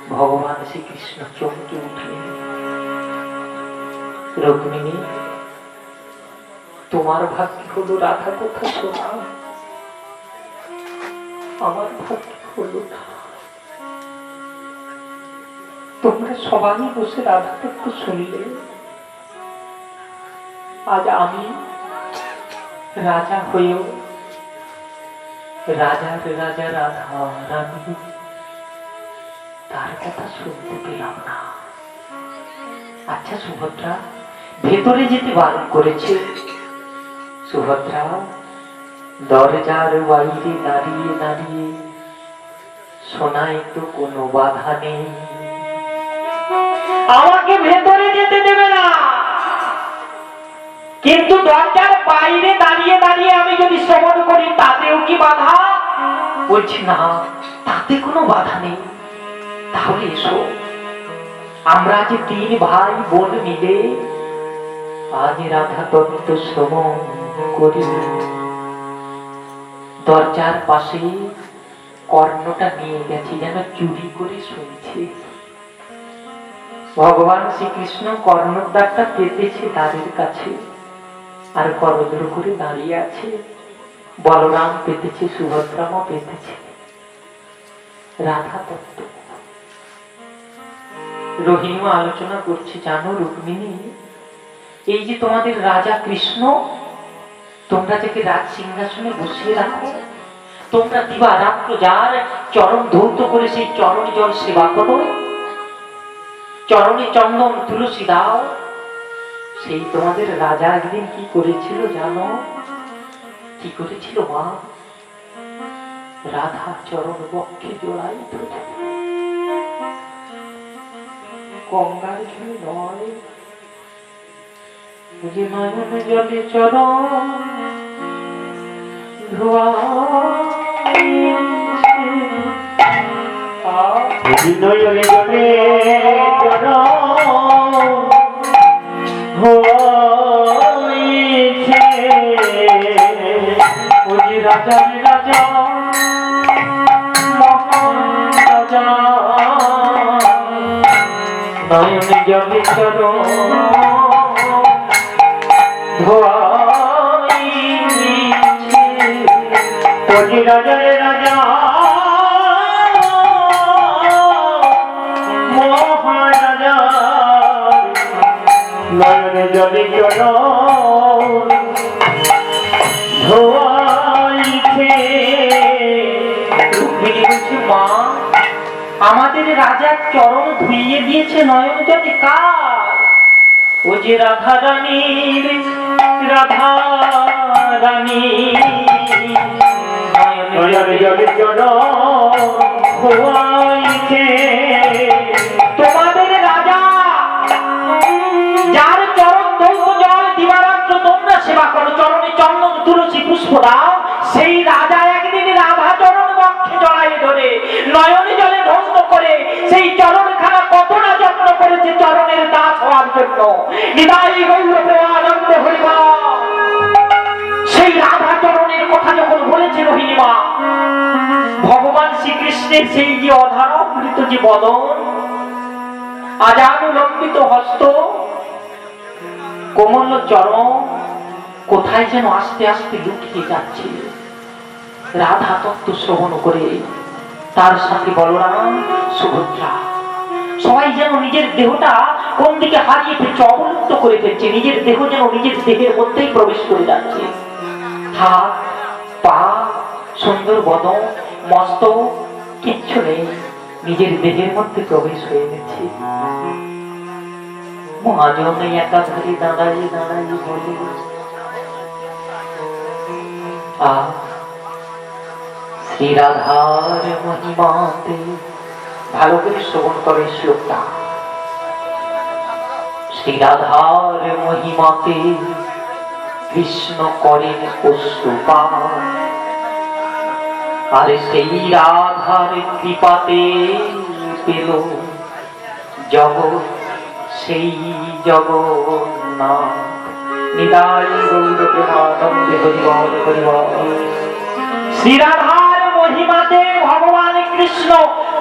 ভগবান শ্রীকৃষ্ণ চমকে উঠলেন। রুক্মিণী, তোমার ভাগ্য হলো রাধা কথা শোনা, আমার ভাগ্য হলো না। তোমরা সবাই বসে রাধা তত্ত্ব শুনলে, আজ আমি রাজা হয়েও রাজার রাজা রাধা রানী তার কথা শুনতে পেলাম না। আচ্ছা সুভদ্রা, ভেতরে যেতে বারণ করেছে। সুভদ্রা দরজার বাইরে দাঁড়িয়ে দাঁড়িয়ে শোনায় তো কোনো বাধা নেই, আমাকে ভেতরে যেতে দেবে না, কিন্তু দরজার বাইরে দাঁড়িয়ে দাঁড়িয়ে আমি যদি শ্রবণ করি তাতেও কি বাধা? বলছি না, তাতে কোনো বাধা নেই। তাহলে এসো, আমরা যে 3 ভাই বোন মিলে আজ রাধা তত্ত্ব শ্রবণ করি। দরজার পাশে কর্ণটা নিয়ে গেছে, যেন চুরি করে শুনছে। ভগবান শ্রীকৃষ্ণ কর্ণদ্বারটা পেতেছে দ্বারের কাছে, আর করজোড় করে দাঁড়িয়ে আছে। বলরাম পেতেছে, সুভদ্রামও পেতেছে রাধা তত্ত্ব। রহিম আলোচনা করছে, জানো রুক্মিণী, এই যে তোমাদের রাজা কৃষ্ণ, তোমরা যাকে রাজ সিংহাসনে বসিয়ে রাখো, তোমরা দিবা রাত্র যার চরণ ধৌত করে সেই চরণে জল সেবা করো, চরণে চন্দন তুলসী দাও। সেই তোমাদের রাজা একদিন কি করেছিল জানো? কি করেছিল মা? রাধা চরণ বক্ষে জড়াই ধরে, গঙ্গার জলে নয়, যে নয়ন জলে চরণ ধোয়া, নয়নে জলে রাজা রাজা মহান রাজা, নয়নে জলে চরণ ধোয়াইছে, রাজার রাজা মহারাজা, নয়নে জলে চরণ ধোয়াইছে। রুক্মিণী বলছে, মা, আমাদের রাজার চরণ ধুইয়ে দিয়েছে নয়ন জলে কার? ও যে রাধা রানীর, রাধা রানী, নয়নে জলে চরণ ধোয়াইছে। তোমাদের রাজা যার চরণ ধৌত জল দিবারাত্র তোমরা সেবা করো, চরণে চন্দন তুলসী পুষ্প দাও, সেই রাজা একদিন রাধা চরণ বক্ষে জড়াই ধরে নয়নে জলে ধৌত করে সেই চরণখানা কত না যত্ন করেছে চরণের দাস হওয়ার জন্য। নিতাই গৌর প্রেমানন্দ হরিবা। সেই রাধা চরণের কথা যখন বলেছে রোহিণী মা, ভগবান শ্রীকৃষ্ণের সেই যে অধারামৃত যে বদন, আজানুলম্বিত হস্ত, কোমল চরণ কোথায় যেন আস্তে আস্তে লুকিয়ে যাচ্ছে। রাধা তত্ত্ব শ্রবণ করে তার সাথে বলরাম, সুভদ্রা সবাই যেন নিজের দেহটা কোন দিকে হারিয়ে ফেলছে, অবলুপ্ত করে ফেলছে। নিজের দেহ যেন নিজের দেহের মধ্যেই প্রবেশ করে যাচ্ছে। হাত পা, সুন্দর বদন, মস্তক কিচ্ছু নেই, নিজের দেহের মধ্যে প্রবেশ হয়ে গেছে। মহাজন একাধারে দাঁড়াইয়ে দাঁড়াইয়ে বলে, শ্রী রাধার মহিমাতে, ভালো করে শ্রবণ করে শ্লোকটা, শ্রী রাধার মহিমাতে কৃষ্ণ করেন অশ্রুপাত, আর সেই রাধার কৃপাতে পেল জগৎ সেই জগন্নাথ। নিতাই গৌর প্রেমানন্দে হরি বল হরি বল। শ্রীরাধার মহিমাতে ভগবান কৃষ্ণ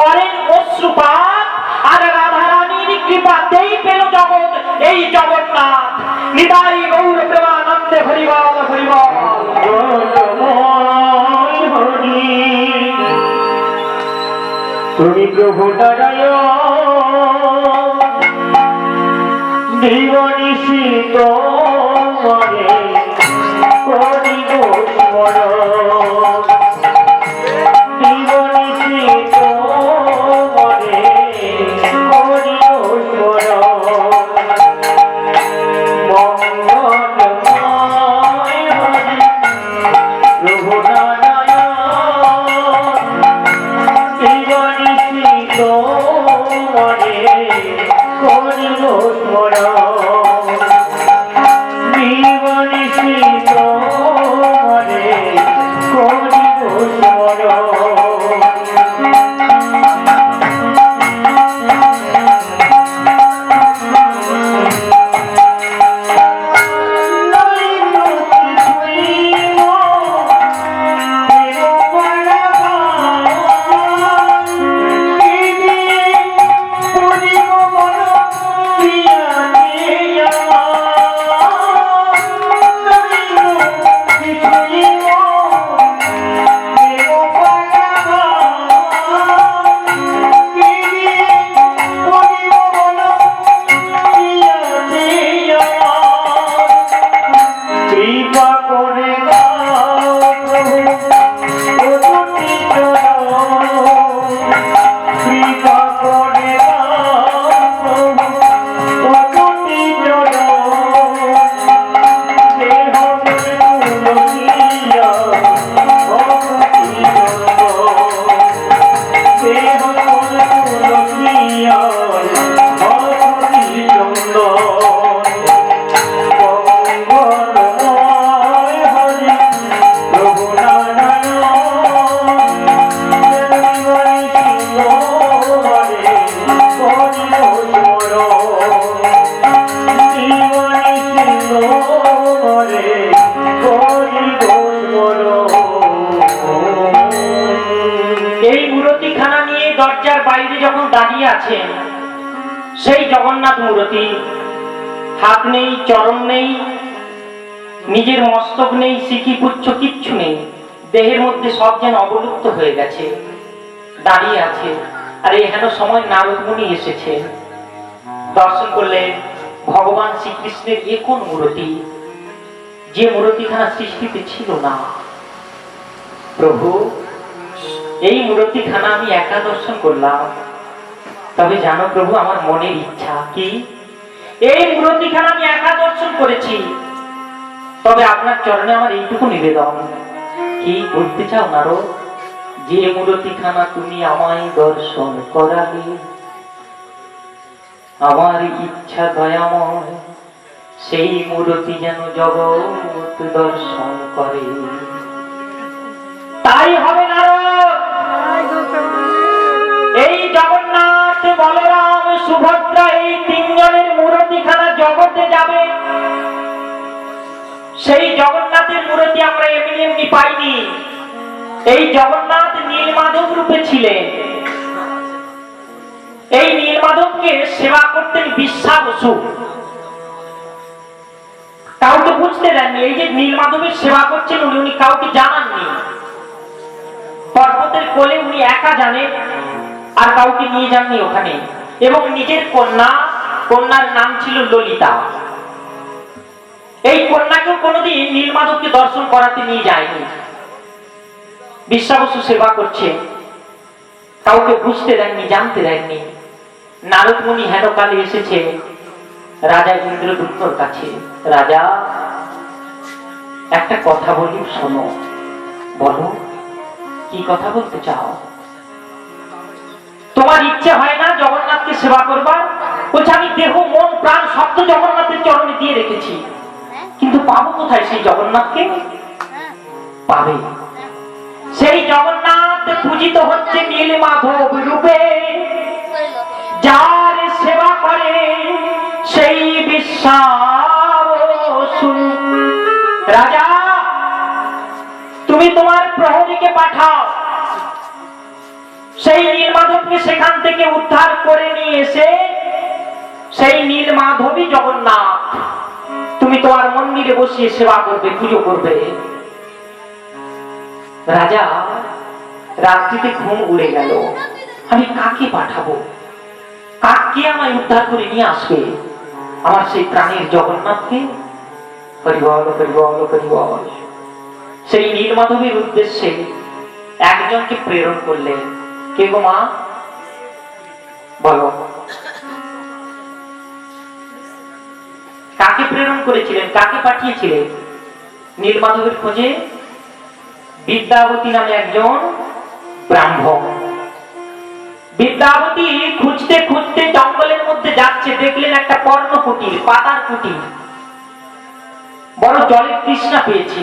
করেন অশ্রুপাত, আর রাধারানীর কৃপাতেই পেল জগৎ এই জগন্নাথ। নিতাই গৌর প্রেমানন্দে হরিবল হরিবল। তুমি প্রভু নারায়ণ দিবনিশিত মনে করিব স্মরণ, দিবনিশিত মনে করিব স্মরণ। মঙ্গলময় হরি প্রভু নারায়ণ দিবনিশিত মনে করিব স্মরণ, দিবনিশিত মনে করিব স্মরণ। দরজার বাইরে যখন দাঁড়িয়ে আছেন সেই জগন্নাথ মূর্তি, হাত নেই, চরণ নেই, নিজের মস্তক নেই, সিকি পুচ্ছ কিচ্ছু নেই, দেহের মধ্যে সব যেন অবলুপ্ত হয়ে গেছে, দাঁড়িয়ে আছে। আর এই হেন সময় নারদ মুনি এসেছে, দর্শন করলে ভগবান শ্রীকৃষ্ণের এ কোন মূর্তি, যে মূর্তিখানা সৃষ্টিতে ছিল না। প্রভু, এই মূর্তিখানা আমি একা দর্শন করলাম, তবে জানো প্রভু আমার মনের ইচ্ছা কি, এই মূর্তিখানা আমি একা দর্শন করেছি, তবে আপনার চরণে আমার এইটুকু নিবেদন। কি বলতে চাও নারদ? যে মূর্তিখানা তুমি আমায় দর্শন করালে, আমার ইচ্ছা দয়াময় সেই মূর্তি যেন জগৎ দর্শন করে। তাই হবে নারদ, এই জগন্নাথ, বলরাম, সুভদ্রা এই তিনজনের মূর্তিখানা জগতে যাবে। সেই জগন্নাথের মূর্তি আমরা এমনি এমনি পাইনি। এই জগন্নাথ নীলমাধব রূপে ছিলেন। এই নীলমাধবকে সেবা করতেন বিশ্বা বসু। কাউকে বুঝতে দেননি এই যে নীলমাধবের সেবা করছেন উনি, উনি কাউকে জানাননি। পর্বতের কোলে উনি একা জানেন, আর কাউকে নিয়ে যাননি ওখানে। এবং নিজের কন্যার নাম ছিল ললিতা। এই কন্যাকেও কোনোদিন নীলমাধবকে দর্শন করাতে নিয়ে যায়নি। বিশ্বা বসু সেবা করছে, কাউকে বুঝতে দেননি, জানতে দেননি। নারদ মুনি হেন কালে এসেছে রাজা ইন্দ্রদূতর কাছে। রাজা, একটা কথা বলি, শোনো। বলো, কি কথা বলতে চাও? তোমার ইচ্ছে হয় না জগন্নাথকে সেবা করবার? বলছে আমি দেহ, মন, প্রাণ সব তো জগন্নাথের চরণে দিয়ে রেখেছি, কিন্তু পাবো কোথায় সেই জগন্নাথকে? পাবে। সেই জগন্নাথ পূজিত হচ্ছে নীলমাধব রূপে। যার সেবা করে সেই বিশ্বা বসু। রাজা, তুমি তোমার প্রহরীকে পাঠাও, সেই নীলমাধবকে সেখান থেকে উদ্ধার করে নিয়ে এসে সেই নীলমাধবই জগন্নাথ তুমি তোমার মন্দিরে বসিয়ে সেবা করবে, পুজো করবে। রাজা রাত্রিতে ঘুম উড়ে গেল। আমি কাকে পাঠাবো, কাকে আমায় উদ্ধার করে নিয়ে আসবে? আমার সেই প্রাণের জগন্নাথকে। হরিবল হরিবল হরিবল। সেই নীলমাধবের উদ্দেশ্যে একজনকে প্রেরণ করলেন। কে গো মা, বলো কাকে প্রেরণ করেছিলেন, কাকে পাঠিয়েছিলেন? নীলমাধবের খোঁজে বিদ্যাবতী নামে একজন ব্রাহ্মণ। বিদ্যাবতী খুঁজতে খুঁজতে জঙ্গলের মধ্যে যাচ্ছে, দেখলেন একটা পর্ণ কুটির, পাতার কুটির। বড় জলের তৃষ্ণা পেয়েছে,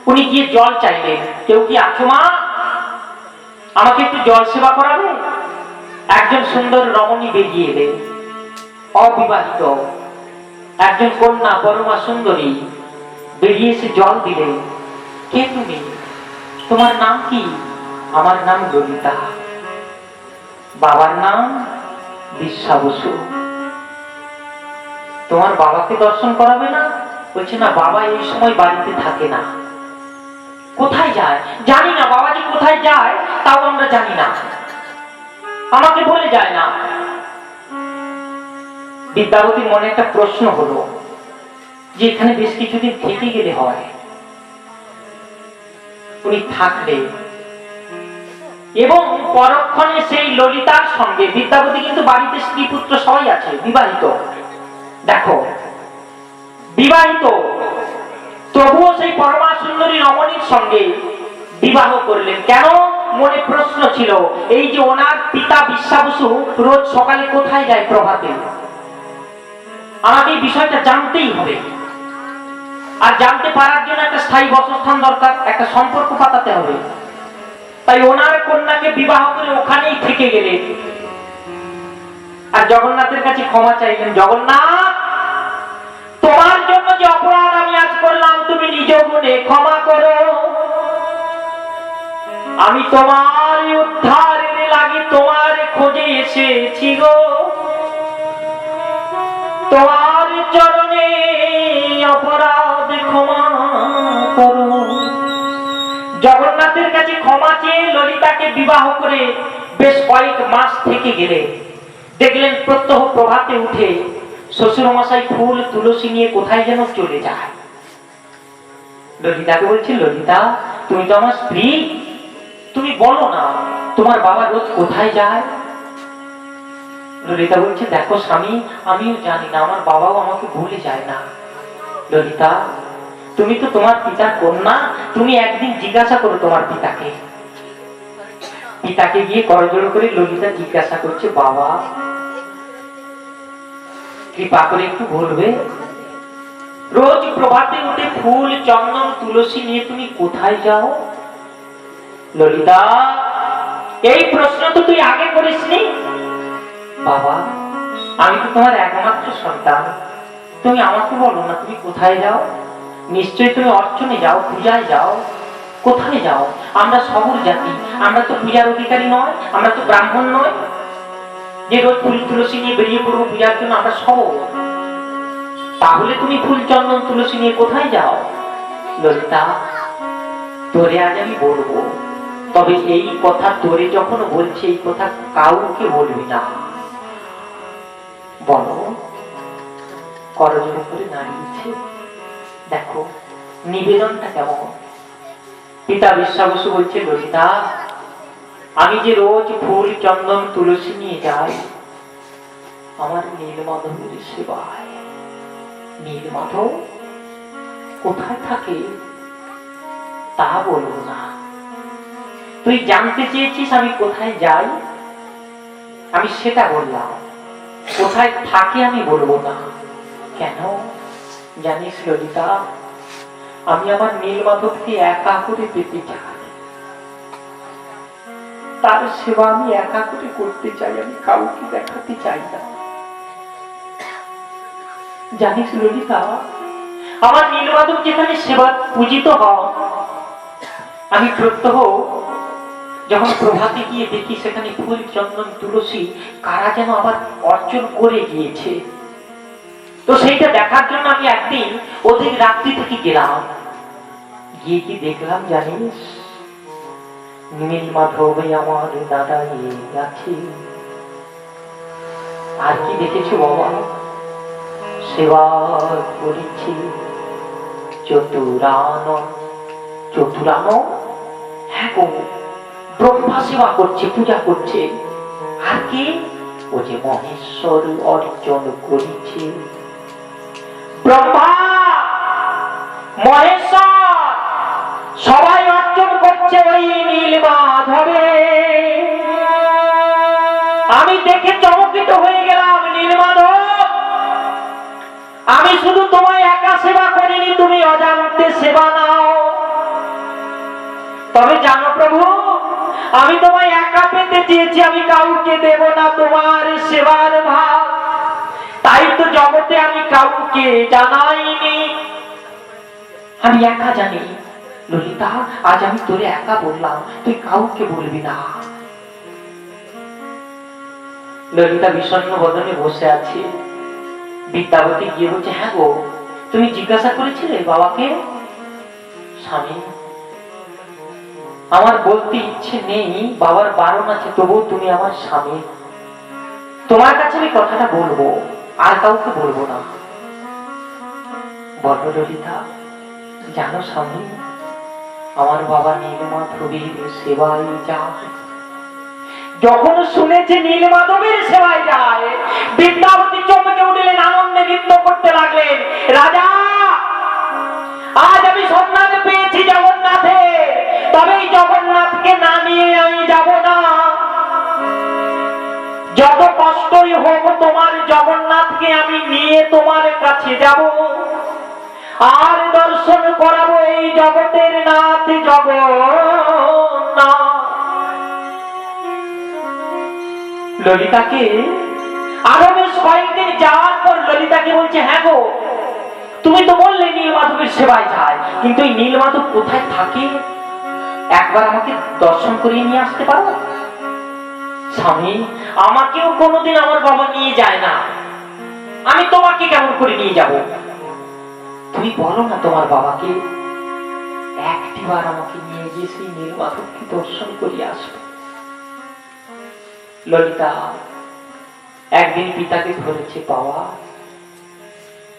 উনি গিয়ে জল চাইলেন। কেউ কি আছো মা, আমাকে একটু জল সেবা করাবে? একজন সুন্দর রমণী বেরিয়ে এলেন, অবিবাহিত একজন কন্যা, পরমা সুন্দরী বেরিয়ে এসে জল দিলেন। কে তুমি, তোমার নাম কি? আমার নাম ললিতা। বাবার নাম বিশ্বা বসু। তোমার বাবাকে দর্শন করাবে না? বলছে না, বাবা এই সময় বাড়িতে থাকে না। কোথায় যায় জানি না, বাবাজি কোথায় যায় তাও আমরা জানি না, আমাকে বলে যায় না। বিদ্যাবতীর মনে একটা প্রশ্ন হলো যে এখানে বেশ কিছুদিন থেকে গেলে হয়। উনি থাকলে এবং পরক্ষণে সেই ললিতার সঙ্গে, বিদ্যাবতী কিন্তু বাড়িতে স্ত্রী পুত্র সবাই আছে, বিবাহিত, দেখো বিবাহিত, তবুও সেই পরমা সুন্দরী রমণীর সঙ্গে বিবাহ করলেন। কেন? মনে প্রশ্ন ছিল, এই যে ওনার পিতা বিশ্বা বসু রোজ সকালে কোথায় যায় প্রভাতে, আমাকে এই বিষয়টা জানতেই হবে। আর জানতে পারার জন্য একটা স্থায়ী বাসস্থান দরকার, একটা সম্পর্ক পাতাতে হবে। তাই ওনার কন্যাকে বিবাহ করে ওখানেই থেকে গেলেন। আর জগন্নাথের কাছে ক্ষমা চাইলেন, জগন্নাথ তোমার জন্য যে অপরাধ আমি আজ করলাম তুমি নিজ গুণে ক্ষমা করো। আমি তোমার উদ্ধারের লাগি তোমার খোঁজে এসেছি গো, তোমার চরণে অপরাধ ক্ষমা করো। জগন্নাথের কাছে ক্ষমা চেয়ে ললিতাকে বিবাহ করে বেশ কয়েক মাস থেকে গেলে দেখলেন প্রত্যহ প্রভাতে উঠে শ্বশুর মশাই ফুল তুলসী নিয়ে কোথায় যেন চলে যায়। ললিতাকে বলছে, ললিতা তুমি তো আমার স্ত্রী, তুমি বলো না তোমার বাবা রোজ কোথায় যায়? ললিতা বলছে, দেখো স্বামী, আমিও জানি না, আমার বাবাও আমাকে ভুলে যায় না। ললিতা তুমি তো তোমার পিতার কন্যা, তুমি একদিন জিজ্ঞাসা করো তোমার পিতাকে। পিতাকে গিয়ে করজোড় করে ললিতা জিজ্ঞাসা করছে, বাবা কৃপা করে একটু বলবে রোজ প্রভাতে উঠে ফুল চন্দন তুলসী নিয়ে তুমি কোথায় যাও? ললিতা এই প্রশ্ন তো তুই আগে করিসনি। বাবা আমি তো তোমার একমাত্র সন্তান, তুমি আমাকে বলো না তুমি কোথায় যাও? নিশ্চয়ই তুমি অর্চনে যাও, পূজায় যাও, কোথায় যাও? আমরা শবর জাতি, আমরা তো পূজার অধিকারী নয়, আমরা তো ব্রাহ্মণ নয় যে রোজ ফুল তুলসী নিয়ে বেরিয়ে পড়বো পূজার জন্য, আমরা শবর। তাহলে তুমি ফুল চন্দন তুলসী নিয়ে কোথায় যাও? ললিতা তোরে আজ আমি বলবো, তবে এই কথা তোরে যখন বলছি এই কথা কাউকে বলবি না। বলো। করজোড় করে দাঁড়িয়েছে, দেখো নিবেদনটা কেমন। পিতা বিশ্বা বসু বলছে, ললিতা আমি যে রোজ ফুল চন্দন তুলসী নিয়ে যাই আমার নীলমাধবের সেবায়। নীলমাধব কোথায় থাকে তা বলবো না। তুই জানতে চেয়েছিস আমি কোথায় যাই, আমি সেটা বললাম। কোথায় থাকে আমি বলবো না। কেন জানিস ললিতা, আমি আমার নীলমাধবকে একা করে পেতে চাই, তার সেবা আমি একা করে করতে চাই, আমি কাউকে দেখাতে চাই না। জানিস ললিতা, আমার নীলমাধব যেখানে সেবা পূজিত হয় আমি প্রত্যহ যখন প্রভাতে গিয়ে দেখি সেখানে ফুল চন্দন তুলসী কারা যেন আবার অর্জন করে গিয়েছে। তো সেইটা দেখার জন্য আমি একদিন ওদের রাত্রি থেকে গেলাম। গিয়ে কি দেখলাম জানিস, নীল মাধব আমার দাদা আছে। আর কি দেখেছো বাবা, সেবা করেছি চতুরানন। চতুরানন? হ্যাঁ গো, ব্রহ্মা সেবা করছে, পূজা করছে। আর কি, ও যে মহেশ্বর অর্জন করেছে। ব্রহ্মা মহেশ্বর সবাই অর্জন করছে ওই নীল মাধবে। আমি দেখে চমকিত হয়ে গেলাম। নীল মাধব, আমি শুধু তোমায় একা সেবা করিনি, তুমি অজান্তে সেবা নাও। তবে জানো প্রভু, আমি তোমায় একা পেতে চেয়েছি, আমি কাউকে দেব না তোমার সেবার ভাব। তাই তো জগতে আমি কাউকে জানাইনি, আমি একা জানি। ললিতা, আজ আমি তোরে একা বললাম, তুই কাউকে বলবি না। ললিতা বিষণ্ণ বদনে বসে আছে। বিদ্যাবতী গিয়ে বলছে, হ্যাঁ গো, তুমি জিজ্ঞাসা করেছিলে বাবাকে? স্বামী, আমার বলতে ইচ্ছে নেই, বাবার বারণ আছে, তবুও তুমি আমার স্বামী, তোমার কাছে আমি কথাটা বলবো, আর কাউকে বলবো না। বলো ললিতা। জানো স্বামী, আমার বাবা নীলমাধবের সেবায় যায়। যখন শুনেছে নীলমাধবের সেবায় যায়, বিদ্যাবতী চমকে উঠলেন, আনন্দে নৃত্য করতে লাগলেন। রাজা, আজ আমি সন্ধান পেয়েছি জগন্নাথের, তবে এই জগন্নাথকে না নিয়ে আমি যাব না। যত কষ্টই হোক তোমার জগন্নাথকে আমি নিয়ে তোমার কাছে যাব, আর দর্শন করাবো এই জগতের নাথ জগন্নাথ। ললিতাকে আরো বেশ কয়েকদিন যাওয়ার পর ললিতাকে বলছে, হ্যাঁ গো, তুমি তো বললে নীলমাধবের সেবায় যায়, কিন্তু এই নীলমাধব কোথায় থাকে, একবার আমাকে দর্শন করিয়ে নিয়ে আসতে পারো? স্বামী, আমাকেও কোনোদিন আমার বাবা নিয়ে যায় না, আমি তোমাকে কেমন করে নিয়ে যাব? তুমি বলো না তোমার বাবাকে একটিবার আমাকে নিয়ে গিয়ে সেই নীলমাধবকে দর্শন করিয়ে আসবে। ললিতা একদিন পিতাকে ধরেছে, বাবা,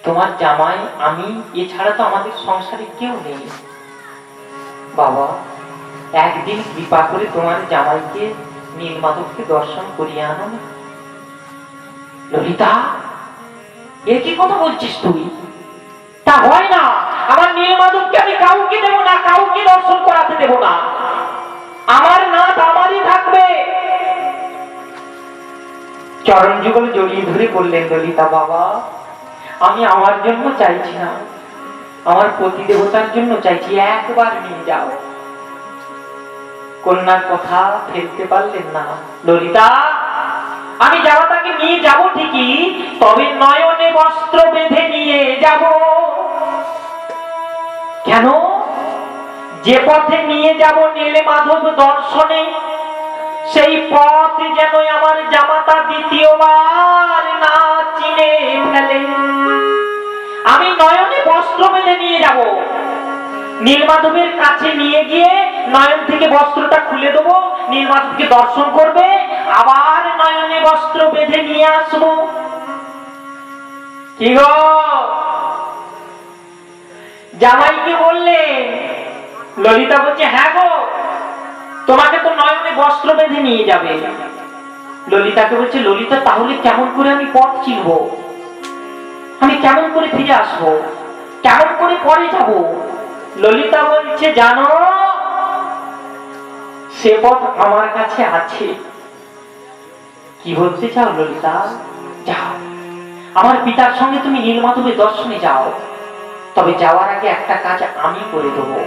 তোমার জামাই আমি, এছাড়া তো আমাদের সংসারে কেউ নেই। বাবা, একদিন কৃপা করে তোমার জামাইকে নীলমাধবকে দর্শন করিয়ে আনো না। ললিতা, এ কি কথা বলছিস তুই? তা হয় না, আমার নীলমাধবকে আমি কাউকে দেব না, কাউকে দর্শন করাতে দেব না। আমার নাথ আমারই থাকবে। চরণ যুগল জড়িয়ে ধরে বললেন, ললিতা বাবা, আমি আমার জন্য চাইছি না, আমার পতি দেবতার জন্য চাইছি, একবার নিয়ে যাও। কন্যার কথা ফেলতে পারলেন না। ললিতা, আমি যাওয়া তাকে নিয়ে যাব ঠিকই, তবে নয়নে বস্ত্র বেঁধে নিয়ে যাব। কেন? যে পথে নিয়ে যাব নীলমাধব দর্শনে, সেই পথ যেন আমার জামাতা দ্বিতীয়বার না চিনে ফেলে। আমি নয়নে বস্ত্র বেঁধে নিয়ে যাব, নীলমাধবের কাছে নিয়ে গিয়ে নয়ন থেকে বস্ত্রটা খুলে দেবো, নীলমাধবকে দর্শন করবে, আবার নয়নে বস্ত্র বেঁধে নিয়ে আসবো। কি গো, জামাইকে বললে? ললিতা বলছে, হ্যাঁ গো, তোমাকে তো নয়নে বস্ত্র বেঁধে নিয়ে যাবে। ললিতাকে বলছে, ললিতা, তাহলে কেমন করে আমি পথ চিনবো? আমি কেমন করে ফিরে আসবো? কেমন করে পরে যাব? ললিতা বলছে, জানো, সে পথ আমার কাছে আছে। কি বলতে চাও ললিতা? যাও, আমার পিতার সঙ্গে তুমি নীলমাধবের দর্শনে যাও, তবে যাওয়ার আগে একটা কাজ আমি করে দেবো,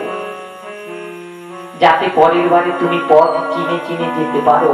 যাতে পরের বারে তুমি পথ চিনে চিনে যেতে পারো।